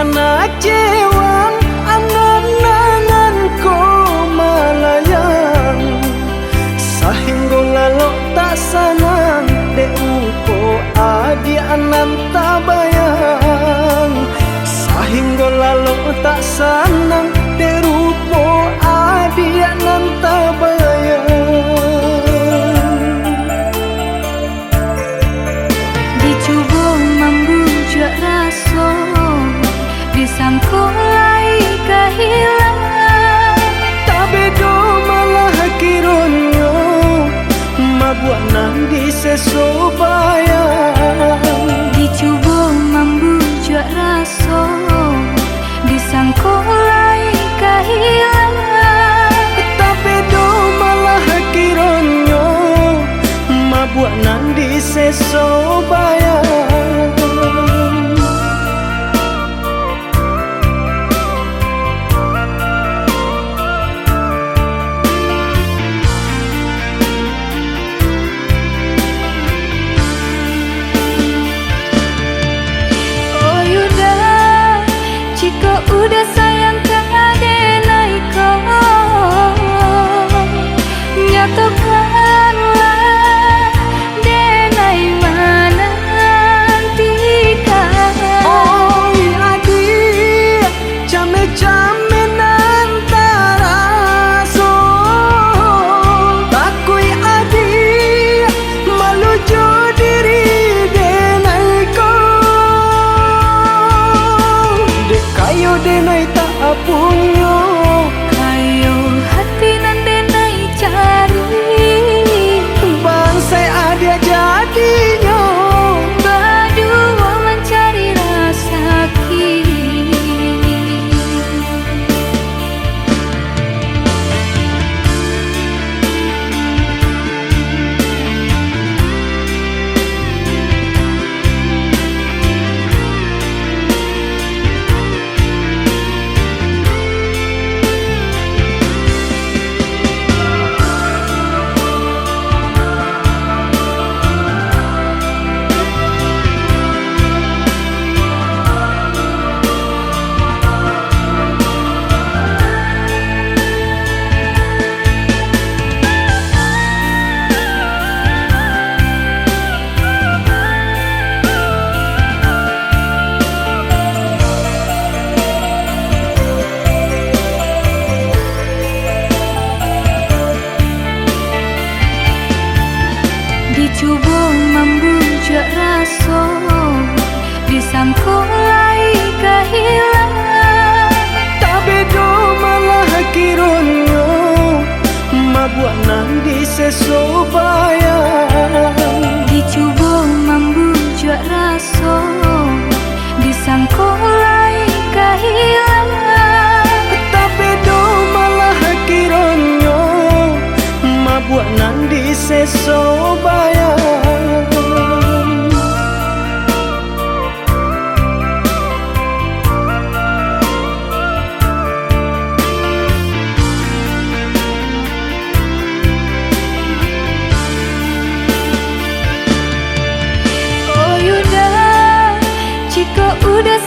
sana cewang angan-angan ko malayang sahinggo lalok tak sanang de upo adi anan tabayang sahinggo lalok tak sanang de rupo adi anan tabayang dicoba membujuk rasa disangkulai kehilangan tapi do malah kironyo mabuat nang disesobayang dicoba membujuk rasa disangkulai kehilangan tapi do malah kironyo mabuat nang disesobayang udah sayang ke adenai kau nyatakanlah denai mana nantikan oh adik came-came antara so takui adik malujo diri denai kau dek kayo denai tak punyo kayo hati nan denai cari bangsai ada jadinya berdua mencari rasa kini dicoba membujuk rasa disangkulai kehilangan tapi do malah kironyo mabuat nang disesobayang dicoba membujuk rasa disangkulai kehilangan tapi do malah kironyo mabuat nang disesobayang oh yuda jika udah